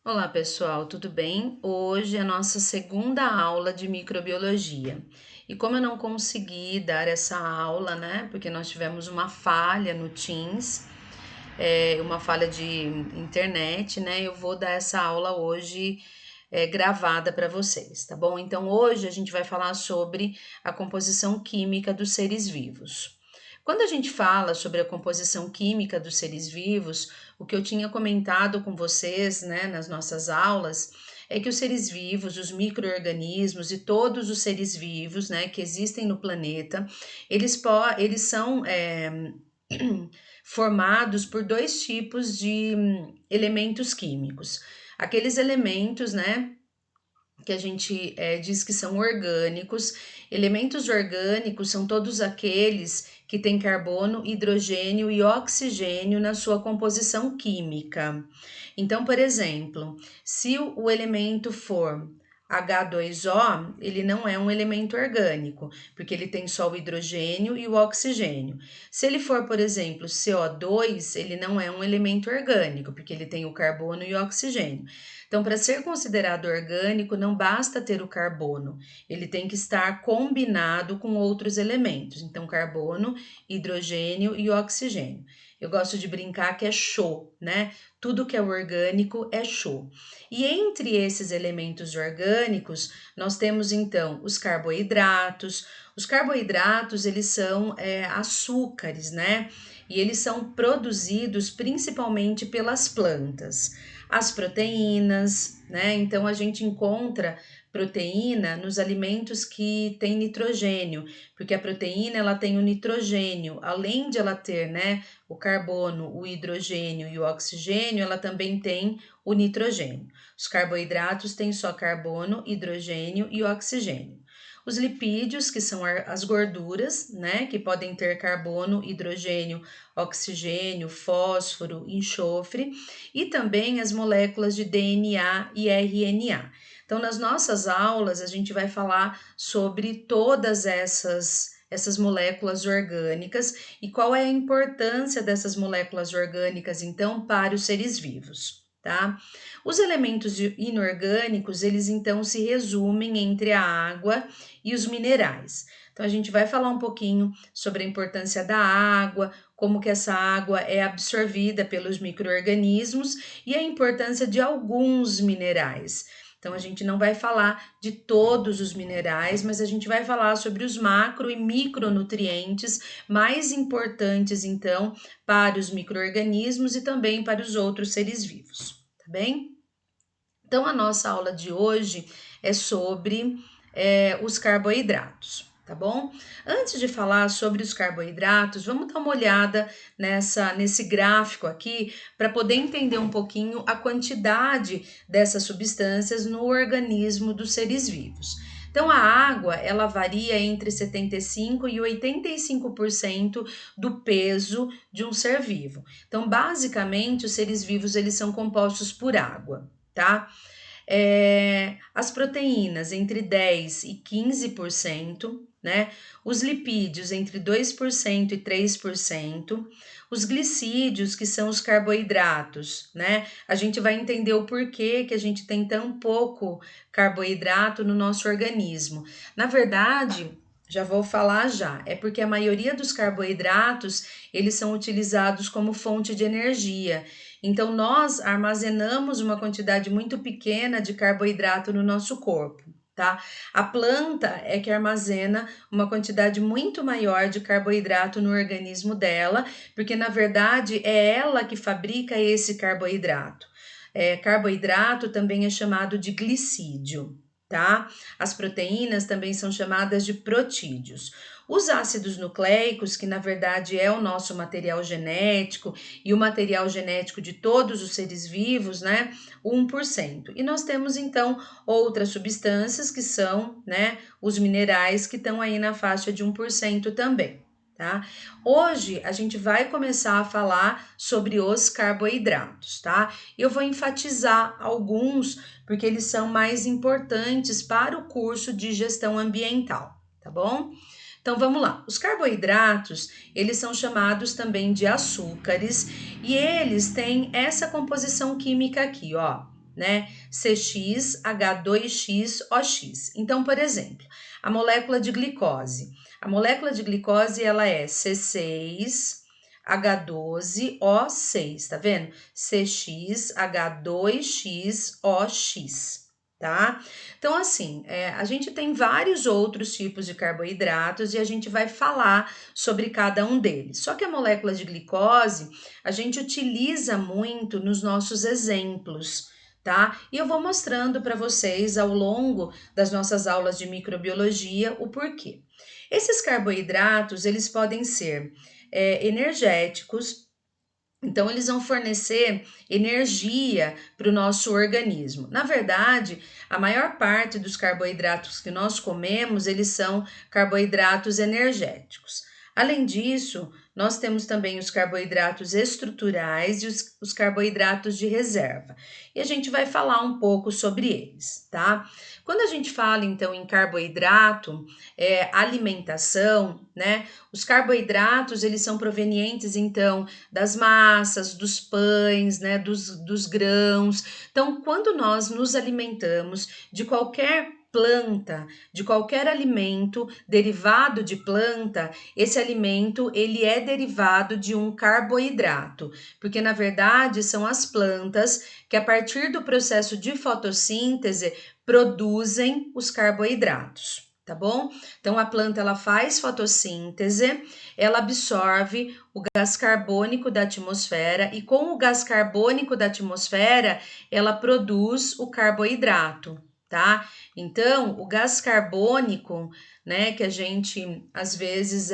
Olá pessoal, tudo bem? Hoje é a nossa segunda aula de microbiologia. E como eu não consegui dar essa aula, né? Porque nós tivemos uma falha no Teams, uma falha de internet, né? Eu vou dar essa aula hoje gravada para vocês, tá bom? Então hoje a gente vai falar sobre a composição química dos seres vivos. Quando a gente fala sobre a composição química dos seres vivos, o que eu tinha comentado com vocês, né, nas nossas aulas, é que os seres vivos, os micro-organismos e todos os seres vivos, né, que existem no planeta, eles são formados por dois tipos de elementos químicos. Aqueles elementos, né, que a gente diz que são orgânicos. Elementos orgânicos são todos aqueles que têm carbono, hidrogênio e oxigênio na sua composição química. Então, por exemplo, se o elemento for H2O, ele não é um elemento orgânico, porque ele tem só o hidrogênio e o oxigênio. Se ele for, por exemplo, CO2, ele não é um elemento orgânico, porque ele tem o carbono e o oxigênio. Então, para ser considerado orgânico, não basta ter o carbono, ele tem que estar combinado com outros elementos. Então, carbono, hidrogênio e oxigênio. Eu gosto de brincar que é show, né? Tudo que é orgânico é show. E entre esses elementos orgânicos, nós temos então os carboidratos. Os carboidratos, eles são açúcares, né? E eles são produzidos principalmente pelas plantas. As proteínas, né? Então a gente encontra proteína nos alimentos que têm nitrogênio, porque a proteína ela tem o nitrogênio, além de ela ter, né, o carbono, o hidrogênio e o oxigênio, ela também tem o nitrogênio. Os carboidratos têm só carbono, hidrogênio e oxigênio. Os lipídios, que são as gorduras, né, que podem ter carbono, hidrogênio, oxigênio, fósforo, enxofre, e também as moléculas de DNA e RNA. Então, nas nossas aulas, a gente vai falar sobre todas essas moléculas orgânicas e qual é a importância dessas moléculas orgânicas, então, para os seres vivos, tá? Os elementos inorgânicos, eles então se resumem entre a água e os minerais. Então, a gente vai falar um pouquinho sobre a importância da água, como que essa água é absorvida pelos micro-organismos e a importância de alguns minerais. Então, a gente não vai falar de todos os minerais, mas a gente vai falar sobre os macro e micronutrientes mais importantes, então, para os micro-organismos e também para os outros seres vivos, tá bem? Então, a nossa aula de hoje é sobre os carboidratos, tá bom? Antes de falar sobre os carboidratos, vamos dar uma olhada nesse gráfico aqui para poder entender um pouquinho a quantidade dessas substâncias no organismo dos seres vivos. Então, a água, ela varia entre 75% e 85% do peso de um ser vivo. Então, basicamente, os seres vivos, eles são compostos por água, tá? As proteínas entre 10 e 15%, né? Os lipídios entre 2% e 3%, os glicídios, que são os carboidratos, né? A gente vai entender o porquê que a gente tem tão pouco carboidrato no nosso organismo. Na verdade, já vou falar já, é porque a maioria dos carboidratos, eles são utilizados como fonte de energia. Então, nós armazenamos uma quantidade muito pequena de carboidrato no nosso corpo, tá? A planta é que armazena uma quantidade muito maior de carboidrato no organismo dela, porque na verdade é ela que fabrica esse carboidrato. Carboidrato também é chamado de glicídio, tá? As proteínas também são chamadas de protídeos. Os ácidos nucleicos, que na verdade é o nosso material genético e o material genético de todos os seres vivos, né? 1%. E nós temos então outras substâncias que são, né, os minerais que estão aí na faixa de 1% também. Tá? Hoje a gente vai começar a falar sobre os carboidratos, tá? Eu vou enfatizar alguns porque eles são mais importantes para o curso de gestão ambiental, tá bom? Então vamos lá. Os carboidratos, eles são chamados também de açúcares e eles têm essa composição química aqui, ó. né? CXH2XOX. Então, por exemplo, a molécula de glicose. A molécula de glicose, ela é C6H12O6, tá vendo? CXH2XOX, tá? Então, assim, a gente tem vários outros tipos de carboidratos e a gente vai falar sobre cada um deles. Só que a molécula de glicose, a gente utiliza muito nos nossos exemplos, tá? E eu vou mostrando para vocês ao longo das nossas aulas de microbiologia o porquê. Esses carboidratos, eles podem ser energéticos, então eles vão fornecer energia para o nosso organismo. Na verdade, a maior parte dos carboidratos que nós comemos, eles são carboidratos energéticos. Além disso, nós temos também os carboidratos estruturais e os carboidratos de reserva. E a gente vai falar um pouco sobre eles, tá? Quando a gente fala, então, em carboidrato, alimentação, né? Os carboidratos, eles são provenientes, então, das massas, dos pães, né? Dos grãos. Então, quando nós nos alimentamos de qualquer planta, de qualquer alimento derivado de planta, esse alimento ele é derivado de um carboidrato, porque na verdade são as plantas que a partir do processo de fotossíntese produzem os carboidratos, tá bom? Então a planta ela faz fotossíntese, ela absorve o gás carbônico da atmosfera e com o gás carbônico da atmosfera ela produz o carboidrato, tá? Então, o gás carbônico, né, que a gente às vezes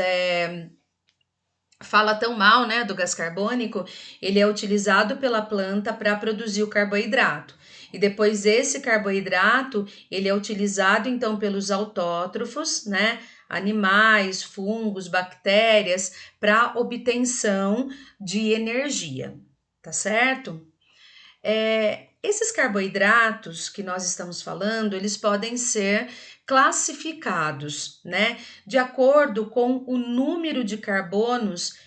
fala tão mal, né, do gás carbônico, ele é utilizado pela planta para produzir o carboidrato. E depois esse carboidrato, ele é utilizado então pelos autótrofos, né, animais, fungos, bactérias, para obtenção de energia, tá certo? Esses carboidratos que nós estamos falando, eles podem ser classificados, né, de acordo com o número de carbonos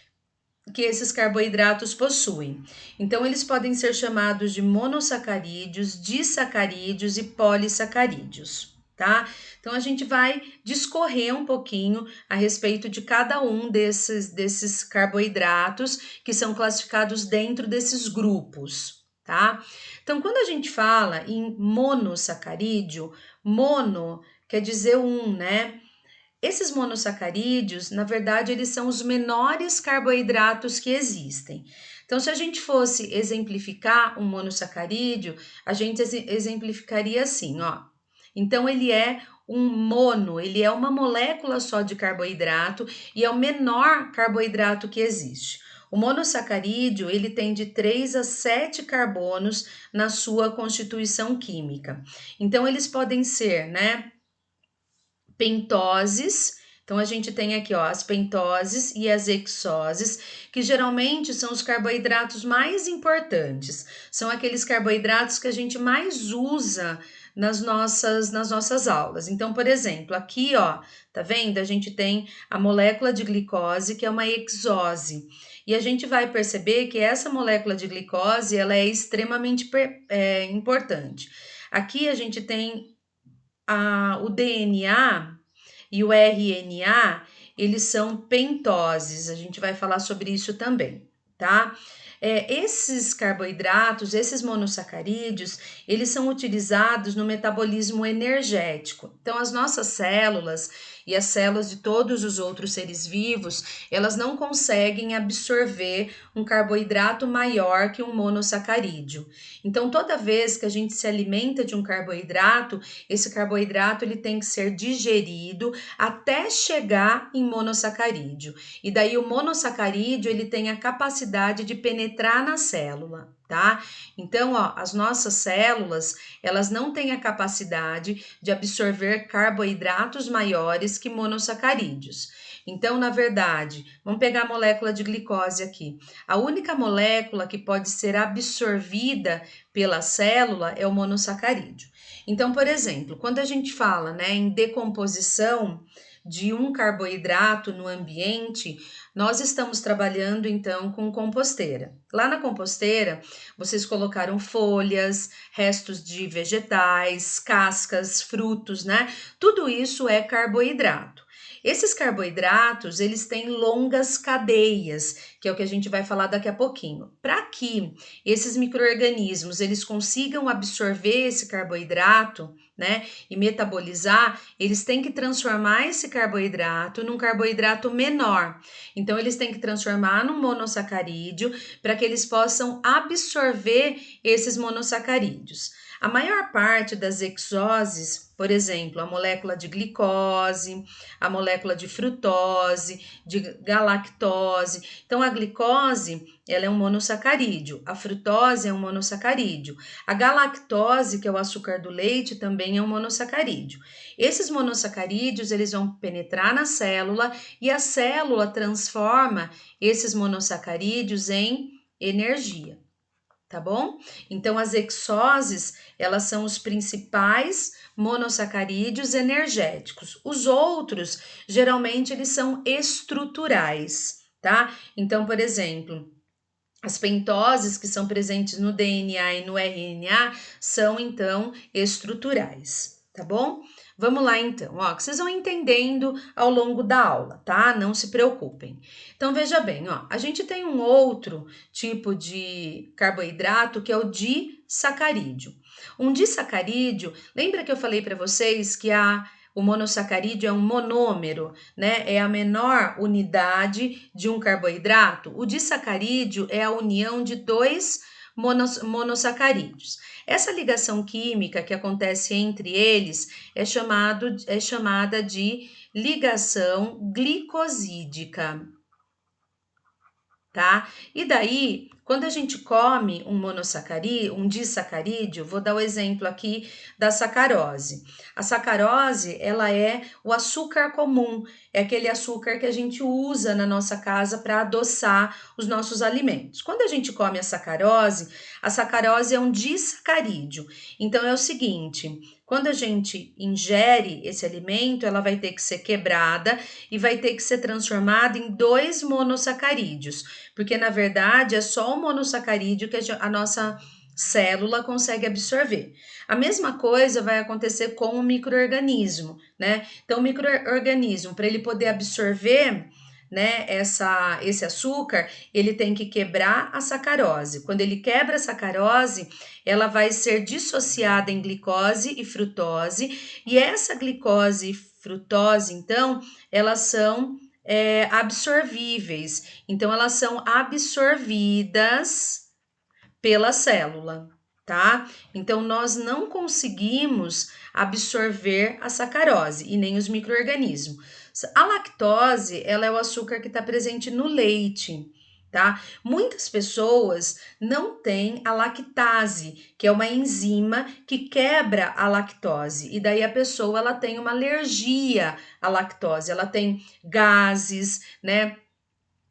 que esses carboidratos possuem. Então, eles podem ser chamados de monossacarídeos, disacarídeos e polissacarídeos, tá? Então, a gente vai discorrer um pouquinho a respeito de cada um desses carboidratos que são classificados dentro desses grupos, tá? Então, quando a gente fala em monossacarídeo, mono quer dizer né? Esses monossacarídeos, na verdade, eles são os menores carboidratos que existem. Então, se a gente fosse exemplificar um monossacarídeo, a gente exemplificaria assim, ó. Então, ele é um mono, ele é uma molécula só de carboidrato e é o menor carboidrato que existe. O monossacarídeo, ele tem de 3 a 7 carbonos na sua constituição química. Então, eles podem ser, né, pentoses. Então, a gente tem aqui, ó, as pentoses e as hexoses, que geralmente são os carboidratos mais importantes. São aqueles carboidratos que a gente mais usa nas nossas aulas. Então, por exemplo, aqui, ó, tá vendo? A gente tem a molécula de glicose, que é uma hexose. E a gente vai perceber que essa molécula de glicose, ela é extremamente importante. Aqui a gente tem o DNA e o RNA, eles são pentoses, a gente vai falar sobre isso também, tá? Esses carboidratos, esses monossacarídeos, eles são utilizados no metabolismo energético. Então, as nossas células e as células de todos os outros seres vivos, elas não conseguem absorver um carboidrato maior que um monossacarídeo. Então, toda vez que a gente se alimenta de um carboidrato, esse carboidrato ele tem que ser digerido até chegar em monossacarídeo. E daí o monossacarídeo ele tem a capacidade de penetrar na célula, tá? Então, ó, as nossas células, elas não têm a capacidade de absorver carboidratos maiores que monossacarídeos. Então, na verdade, vamos pegar a molécula de glicose aqui. A única molécula que pode ser absorvida pela célula é o monossacarídeo. Então, por exemplo, quando a gente fala, né, em decomposição de um carboidrato no ambiente, nós estamos trabalhando então com composteira. Lá na composteira, vocês colocaram folhas, restos de vegetais, cascas, frutos, né? Tudo isso é carboidrato. Esses carboidratos, eles têm longas cadeias, que é o que a gente vai falar daqui a pouquinho. Para que esses micro-organismos eles consigam absorver esse carboidrato, né, e metabolizar, eles têm que transformar esse carboidrato num carboidrato menor. Então, eles têm que transformar num monossacarídeo para que eles possam absorver esses monossacarídeos. A maior parte das exoses, por exemplo, a molécula de glicose, a molécula de frutose, de galactose. Então, a glicose, ela é um monossacarídeo, a frutose é um monossacarídeo, a galactose, que é o açúcar do leite, também é um monossacarídeo. Esses monossacarídeos, eles vão penetrar na célula e a célula transforma esses monossacarídeos em energia. Tá bom? Então, as exoses, elas são os principais monossacarídeos energéticos. Os outros, geralmente, eles são estruturais, tá? Então, por exemplo, as pentoses que são presentes no DNA e no RNA são, então, estruturais, tá bom? Vamos lá, então, ó, que vocês vão entendendo ao longo da aula, tá? Não se preocupem. Então, veja bem, ó, a gente tem um outro tipo de carboidrato que é o disacarídeo. Um disacarídeo, lembra que eu falei para vocês que o monossacarídeo é um monômero, né? É a menor unidade de um carboidrato. O disacarídeo é a união de dois monossacarídeos. Essa ligação química que acontece entre eles é chamada de ligação glicosídica, tá? E daí, quando a gente come um disacarídeo, vou dar o exemplo aqui da sacarose. A sacarose, ela é o açúcar comum, é aquele açúcar que a gente usa na nossa casa para adoçar os nossos alimentos. Quando a gente come a sacarose é um disacarídeo. Então, é o seguinte, quando a gente ingere esse alimento, ela vai ter que ser quebrada e vai ter que ser transformada em 2 monossacarídeos, porque na verdade é só o monossacarídeo que a nossa célula consegue absorver. A mesma coisa vai acontecer com o micro-organismo, né? Então, o micro-organismo, para ele poder absorver, né, esse açúcar, ele tem que quebrar a sacarose. Quando ele quebra a sacarose, ela vai ser dissociada em glicose e frutose, e essa glicose e frutose, então, elas são absorvíveis. Então, elas são absorvidas pela célula, tá? Então, nós não conseguimos absorver a sacarose e nem os micro-organismos. A lactose, ela é o açúcar que está presente no leite, tá? Muitas pessoas não têm a lactase, que é uma enzima que quebra a lactose, e daí a pessoa ela tem uma alergia à lactose, ela tem gases, né?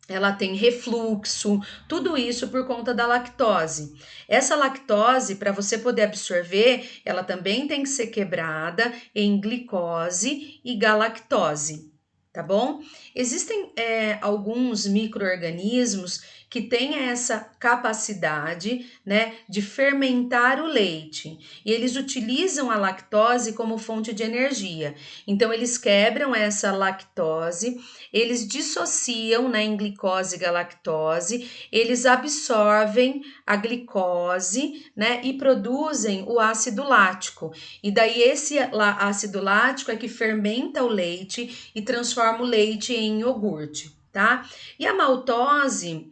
Ela tem refluxo, tudo isso por conta da lactose. Essa lactose, para você poder absorver, ela também tem que ser quebrada em glicose e galactose, tá bom? Existem alguns micro-organismos que têm essa capacidade, né, de fermentar o leite, e eles utilizam a lactose como fonte de energia. Então, eles quebram essa lactose, eles dissociam, né, em glicose e galactose, eles absorvem a glicose, né, e produzem o ácido lático. E daí esse ácido lático é que fermenta o leite e transforma o leite em iogurte, tá? E a maltose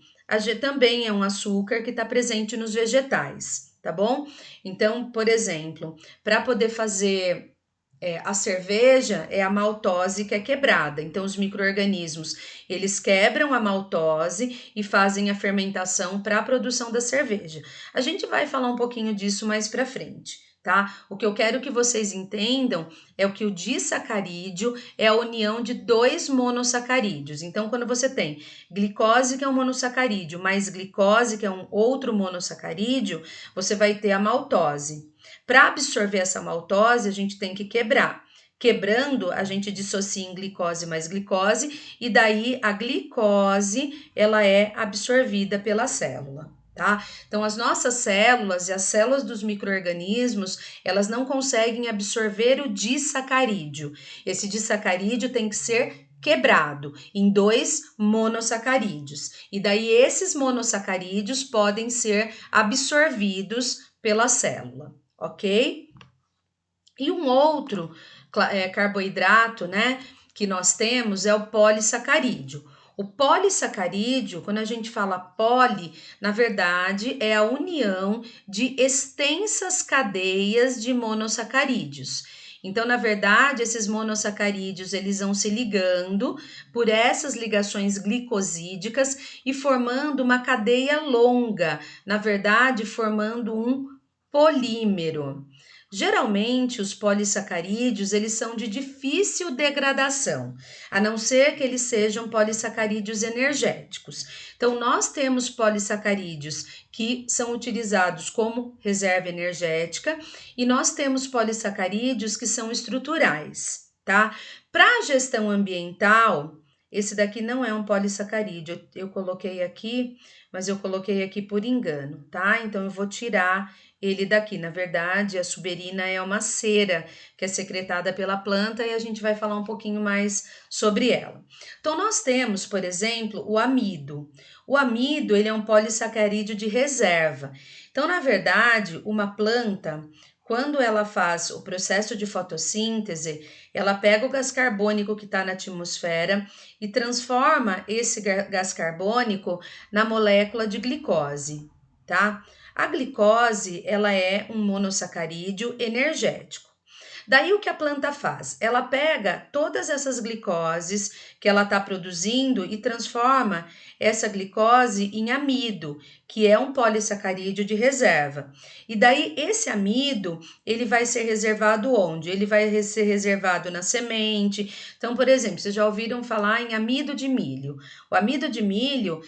também é um açúcar que está presente nos vegetais, tá bom? Então, por exemplo, para poder fazer a cerveja é a maltose que é quebrada. Então, os micro-organismos, eles quebram a maltose e fazem a fermentação para a produção da cerveja. A gente vai falar um pouquinho disso mais para frente, tá? O que eu quero que vocês entendam é o que o disacarídeo é a união de 2 monossacarídeos. Então, quando você tem glicose, que é um monossacarídeo, mais glicose, que é um outro monossacarídeo, você vai ter a maltose. Para absorver essa maltose, a gente tem que quebrar. Quebrando, a gente dissocia em glicose mais glicose, e daí a glicose, ela é absorvida pela célula, tá? Então, as nossas células e as células dos micro-organismos, elas não conseguem absorver o disacarídeo. Esse disacarídeo tem que ser quebrado em 2 monossacarídeos. E daí esses monossacarídeos podem ser absorvidos pela célula, ok? E um outro carboidrato, né, que nós temos é o polissacarídeo. O polissacarídeo, quando a gente fala poli, na verdade é a união de extensas cadeias de monossacarídeos. Então, na verdade, esses monossacarídeos, eles vão se ligando por essas ligações glicosídicas e formando uma cadeia longa, na verdade, formando um polímero. Geralmente, os polissacarídeos, eles são de difícil degradação, a não ser que eles sejam polissacarídeos energéticos. Então, nós temos polissacarídeos que são utilizados como reserva energética e nós temos polissacarídeos que são estruturais, tá? Para a gestão ambiental, esse daqui não é um polissacarídeo, eu coloquei aqui, mas eu coloquei aqui por engano, tá? Então, eu vou tirar ele daqui. Na verdade, a suberina é uma cera que é secretada pela planta e a gente vai falar um pouquinho mais sobre ela. Então, nós temos, por exemplo, o amido. O amido, ele é um polissacarídeo de reserva. Então, na verdade, uma planta, quando ela faz o processo de fotossíntese, ela pega o gás carbônico que está na atmosfera e transforma esse gás carbônico na molécula de glicose, tá? A glicose, ela é um monossacarídeo energético. Daí o que a planta faz? Ela pega todas essas glicoses que ela está produzindo e transforma essa glicose em amido, que é um polissacarídeo de reserva. E daí esse amido, ele vai ser reservado onde? Ele vai ser reservado na semente. Então, por exemplo, vocês já ouviram falar em amido de milho. O amido de milho,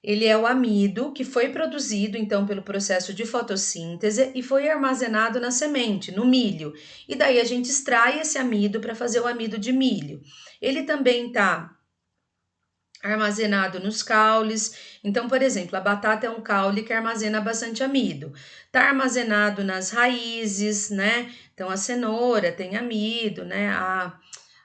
ele é o amido que foi produzido, então, pelo processo de fotossíntese e foi armazenado na semente, no milho. E daí a gente extrai esse amido para fazer o amido de milho. Ele também está armazenado nos caules. Então, por exemplo, a batata é um caule que armazena bastante amido. Está armazenado nas raízes, né? Então, a cenoura tem amido, né?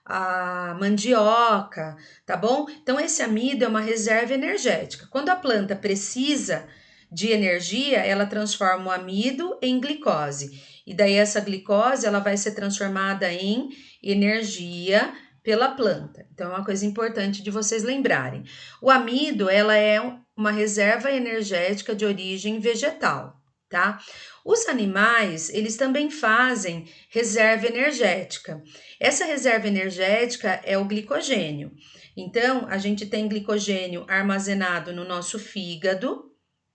A mandioca, tá bom? Então, esse amido é uma reserva energética. Quando a planta precisa de energia, ela transforma o amido em glicose. E daí essa glicose, ela vai ser transformada em energia pela planta. Então, é uma coisa importante de vocês lembrarem. O amido, ela é uma reserva energética de origem vegetal, tá? Os animais, eles também fazem reserva energética. Essa reserva energética é o glicogênio. Então, a gente tem glicogênio armazenado no nosso fígado,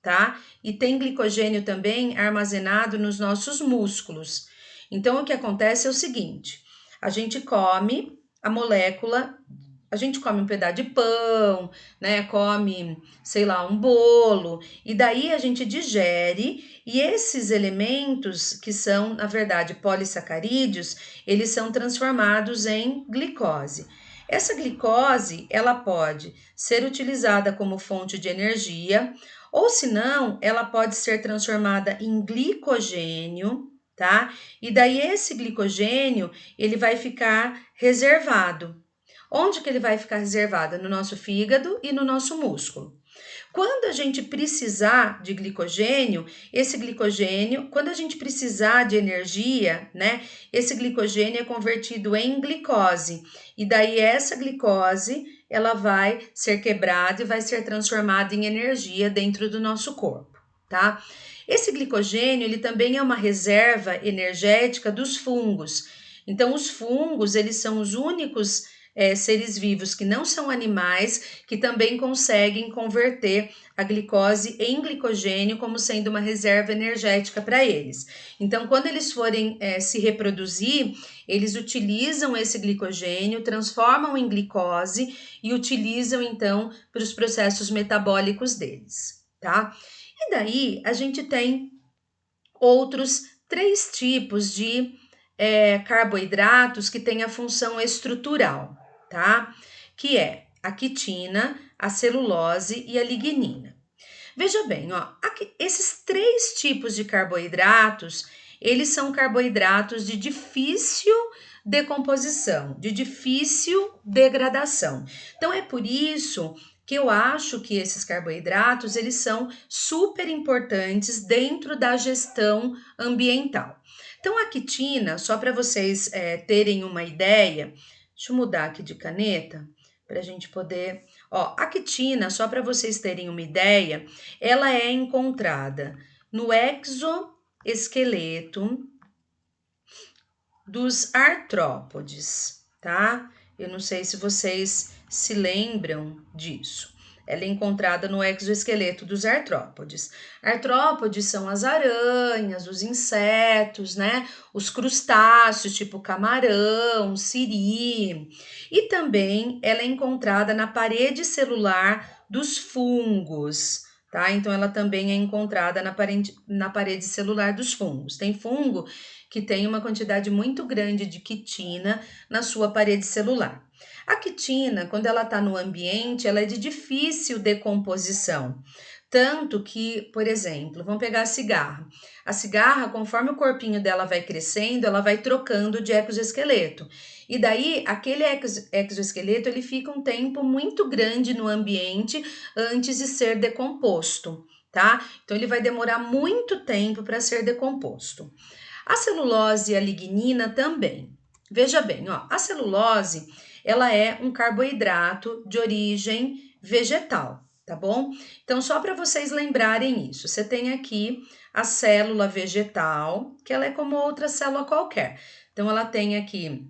tá? E tem glicogênio também armazenado nos nossos músculos. Então, o que acontece é o seguinte: a gente come a molécula, a gente come um pedaço de pão, né? Come, sei lá, um bolo, e daí a gente digere, e esses elementos, que são, na verdade, polissacarídeos, eles são transformados em glicose. Essa glicose, ela pode ser utilizada como fonte de energia, ou se não, ela pode ser transformada em glicogênio, tá? E daí esse glicogênio, ele vai ficar reservado. Onde que ele vai ficar reservado? No nosso fígado e no nosso músculo. Quando a gente precisar de glicogênio, esse glicogênio, quando a gente precisar de energia, né, esse glicogênio é convertido em glicose. E daí essa glicose, ela vai ser quebrada e vai ser transformada em energia dentro do nosso corpo, tá? Esse glicogênio, ele também é uma reserva energética dos fungos. Então, os fungos, eles são os únicos seres vivos que não são animais, que também conseguem converter a glicose em glicogênio como sendo uma reserva energética para eles. Então, quando eles forem se reproduzir, eles utilizam esse glicogênio, transformam em glicose e utilizam então para os processos metabólicos deles, tá? E daí a gente tem outros 3 tipos de carboidratos que têm a função estrutural, tá? Que é a quitina, a celulose e a lignina. Veja bem, ó, aqui, esses 3 tipos de carboidratos, eles são carboidratos de difícil decomposição, de difícil degradação. Então é por isso que eu acho que esses carboidratos, eles são super importantes dentro da gestão ambiental. Então a quitina, só para vocês terem uma ideia, deixa eu mudar aqui de caneta para a gente poder. Ó, a quitina, só para vocês terem uma ideia, ela é encontrada no exoesqueleto dos artrópodes, tá? Eu não sei se vocês se lembram disso. Ela é encontrada no exoesqueleto dos artrópodes. Artrópodes são as aranhas, os insetos, né? Os crustáceos, tipo camarão, siri. E também ela é encontrada na parede celular dos fungos, tá? Então ela também é encontrada na parede celular dos fungos. Tem fungo que tem uma quantidade muito grande de quitina na sua parede celular. A quitina, quando ela está no ambiente, ela é de difícil decomposição. Tanto que, por exemplo, vamos pegar a cigarra. A cigarra, conforme o corpinho dela vai crescendo, ela vai trocando de exoesqueleto. E daí, aquele exoesqueleto, ele fica um tempo muito grande no ambiente antes de ser decomposto, tá? Então, ele vai demorar muito tempo para ser decomposto. A celulose e a lignina também. Veja bem, ó, a celulose, ela é um carboidrato de origem vegetal, tá bom? Então, só para vocês lembrarem isso, você tem aqui a célula vegetal, que ela é como outra célula qualquer. Então, ela tem aqui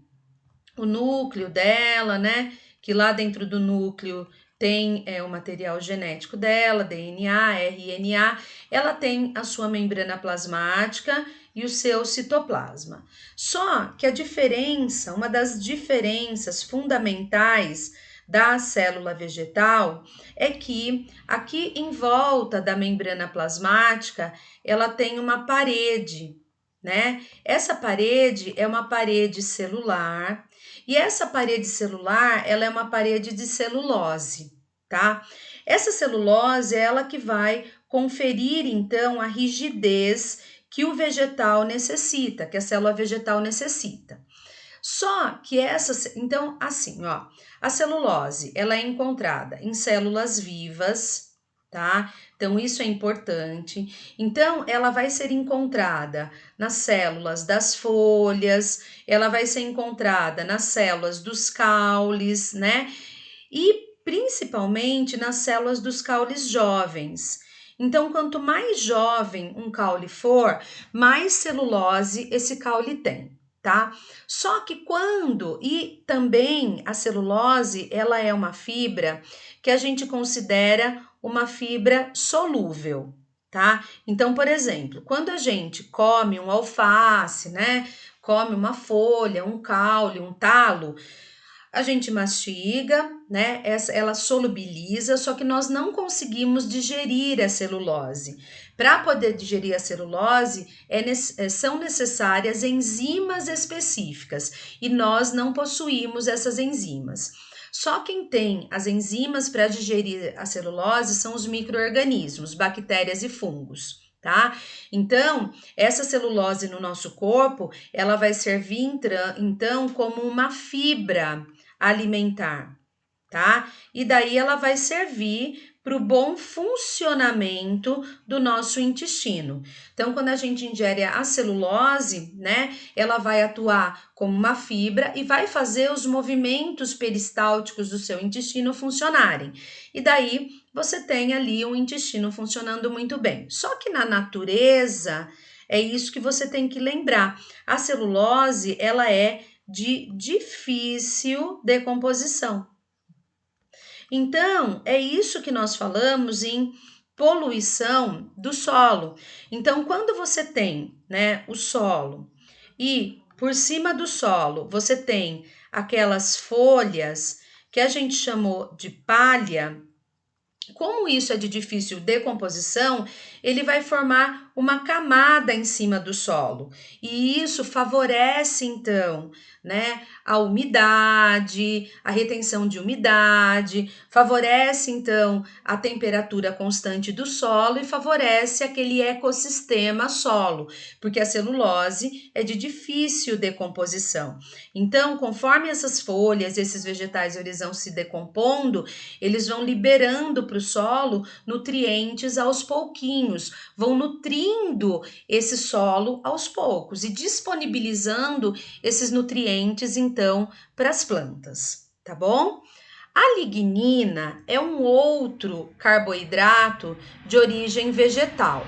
o núcleo dela, né? Que lá dentro do núcleo tem o material genético dela, DNA, RNA. Ela tem a sua membrana plasmática e o seu citoplasma. Só que a diferença, uma das diferenças fundamentais da célula vegetal é que aqui em volta da membrana plasmática ela tem uma parede, né? Essa parede é uma parede celular e essa parede celular ela é uma parede de celulose, tá? Essa celulose é ela que vai conferir então a rigidez que o vegetal necessita, que a célula vegetal necessita. Só que então, assim, ó, a celulose, ela é encontrada em células vivas, tá? Então, isso é importante. Então, ela vai ser encontrada nas células das folhas, ela vai ser encontrada nas células dos caules, né? E principalmente nas células dos caules jovens. Então, quanto mais jovem um caule for, mais celulose esse caule tem, tá? Só que e também a celulose, ela é uma fibra que a gente considera uma fibra solúvel, tá? Então, por exemplo, quando a gente come um alface, né? Come uma folha, um caule, um talo, a gente mastiga, né? Ela solubiliza, só que nós não conseguimos digerir a celulose. Para poder digerir a celulose, são necessárias enzimas específicas e nós não possuímos essas enzimas. Só quem tem as enzimas para digerir a celulose são os micro-organismos, bactérias e fungos. Tá? Então, essa celulose no nosso corpo, ela vai servir então como uma fibra alimentar, tá? E daí ela vai servir para o bom funcionamento do nosso intestino. Então, quando a gente ingere a celulose, né, ela vai atuar como uma fibra e vai fazer os movimentos peristálticos do seu intestino funcionarem. E daí você tem ali um intestino funcionando muito bem. Só que na natureza, é isso que você tem que lembrar. A celulose, ela é de difícil decomposição. Então, é isso que nós falamos em poluição do solo. Então, quando você tem, né, o solo e por cima do solo você tem aquelas folhas que a gente chamou de palha, Como isso é de difícil decomposição, ele vai formar uma camada em cima do solo. E isso favorece, então, né, a umidade, a retenção de umidade, favorece, então, a temperatura constante do solo e favorece aquele ecossistema solo, porque a celulose é de difícil decomposição. Então, conforme essas folhas, esses vegetais, eles vão se decompondo, eles vão liberando para o solo nutrientes aos pouquinhos, vão nutrindo esse solo aos poucos e disponibilizando esses nutrientes então para as plantas, tá bom? A lignina é um outro carboidrato de origem vegetal.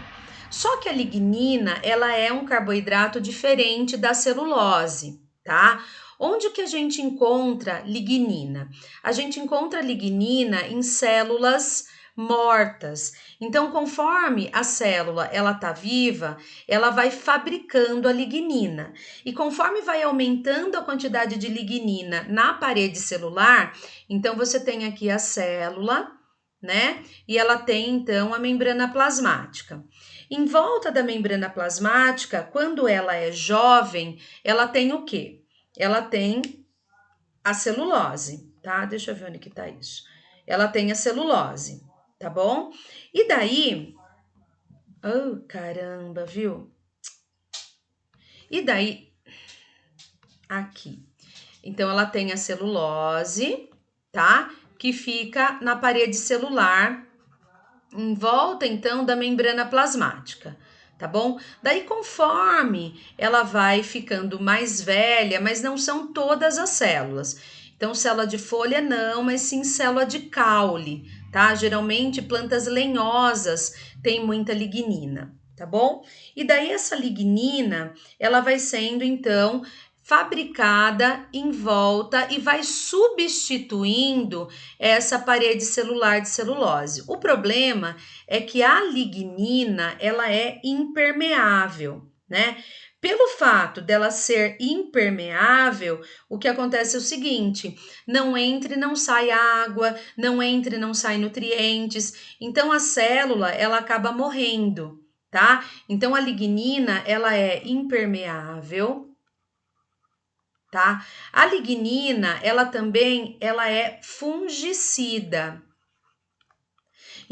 Só que a lignina, ela é um carboidrato diferente da celulose, tá? Onde que a gente encontra lignina? A gente encontra lignina em células mortas. Então, conforme a célula ela tá viva, ela vai fabricando a lignina. E conforme vai aumentando a quantidade de lignina na parede celular, então você tem aqui a célula, né? E ela tem então a membrana plasmática. Em volta da membrana plasmática, quando ela é jovem, ela tem o quê? Ela tem a celulose, tá? Deixa eu ver onde que tá isso. Ela tem a celulose, tá bom? E daí, oh, caramba, viu? E daí, aqui. Então, ela tem a celulose, tá? Que fica na parede celular, em volta, então, da membrana plasmática, tá bom? Daí, conforme ela vai ficando mais velha, mas não são todas as células. Então, célula de folha não, mas sim célula de caule, tá? Geralmente, plantas lenhosas têm muita lignina, tá bom? E daí, essa lignina, ela vai sendo, então, fabricada em volta e vai substituindo essa parede celular de celulose. O problema é que a lignina, ela é impermeável, né? Pelo fato dela ser impermeável, o que acontece é o seguinte: não entra e não sai água, não entra e não sai nutrientes, então a célula ela acaba morrendo, tá? Então a lignina ela é impermeável, tá? A lignina, ela é fungicida.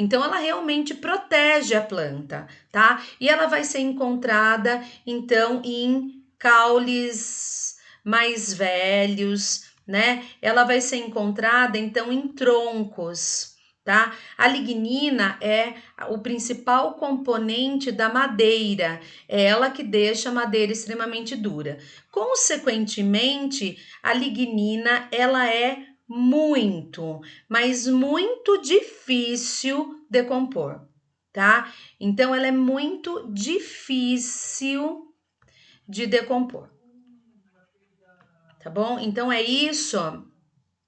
Então ela realmente protege a planta, tá? E ela vai ser encontrada então em caules mais velhos, né? Ela vai ser encontrada então em troncos, tá? A lignina é o principal componente da madeira, é ela que deixa a madeira extremamente dura. Consequentemente, a lignina ela é muito, mas muito difícil decompor, tá? Então ela é muito difícil de decompor, tá bom? Então é isso, ó,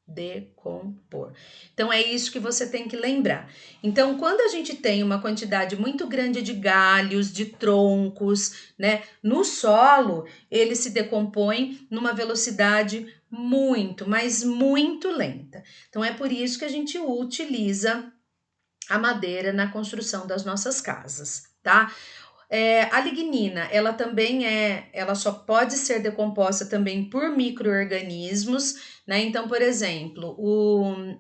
decompor. Então é isso que você tem que lembrar. Então, quando a gente tem uma quantidade muito grande de galhos, de troncos, né, no solo, ele se decompõe numa velocidade muito, mas muito lenta. Então é por isso que a gente utiliza a madeira na construção das nossas casas, tá? A lignina, ela só pode ser decomposta também por micro-organismos, né? Então, por exemplo, o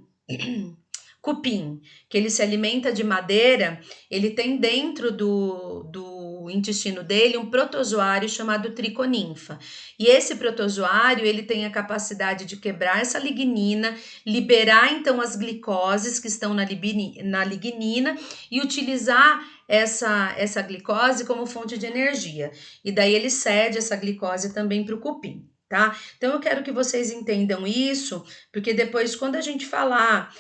cupim, que ele se alimenta de madeira, ele tem dentro do intestino dele um protozoário chamado triconinfa. E esse protozoário, ele tem a capacidade de quebrar essa lignina, liberar então as glicoses que estão na lignina e utilizar essa glicose como fonte de energia. E daí ele cede essa glicose também para o cupim, tá? Então eu quero que vocês entendam isso, porque depois, quando a gente falar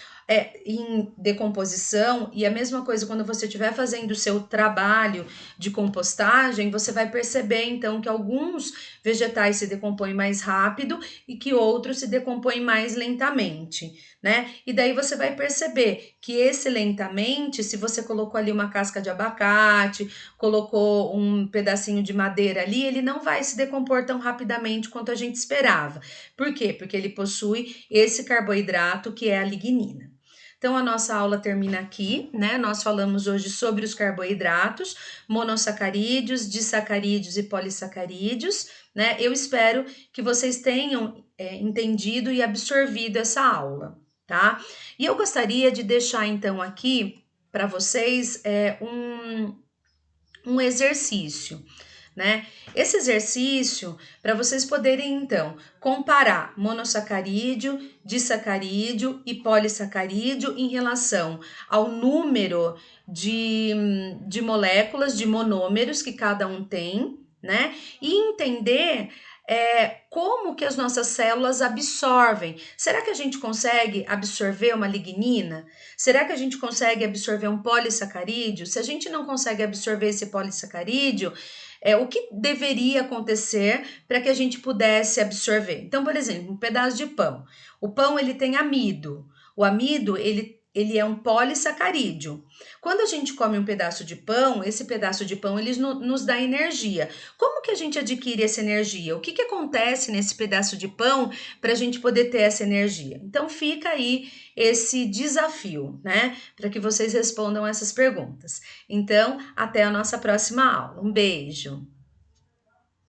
em decomposição, e a mesma coisa quando você estiver fazendo o seu trabalho de compostagem, você vai perceber então que alguns vegetais se decompõem mais rápido e que outros se decompõem mais lentamente, né? E daí você vai perceber que esse lentamente, se você colocou ali uma casca de abacate, colocou um pedacinho de madeira ali, ele não vai se decompor tão rapidamente quanto a gente esperava. Por quê? Porque ele possui esse carboidrato que é a lignina. Então, a nossa aula termina aqui, né? Nós falamos hoje sobre os carboidratos, monossacarídeos, disacarídeos e polissacarídeos, né? Eu espero que vocês tenham entendido e absorvido essa aula, tá? E eu gostaria de deixar, então, aqui para vocês um exercício, né? Esse exercício, para vocês poderem, então, comparar monossacarídeo, disacarídeo e polissacarídeo em relação ao número de moléculas, de monômeros que cada um tem, né? E entender como que as nossas células absorvem. Será que a gente consegue absorver uma lignina? Será que a gente consegue absorver um polissacarídeo? Se a gente não consegue absorver esse polissacarídeo, o que deveria acontecer para que a gente pudesse absorver? Então, por exemplo, um pedaço de pão. O pão ele tem amido. O amido ele é um polissacarídeo. Quando a gente come um pedaço de pão, esse pedaço de pão ele nos dá energia. Como que a gente adquire essa energia? O que acontece nesse pedaço de pão para a gente poder ter essa energia? Então fica aí esse desafio, né? Para que vocês respondam essas perguntas. Então, até a nossa próxima aula. Um beijo!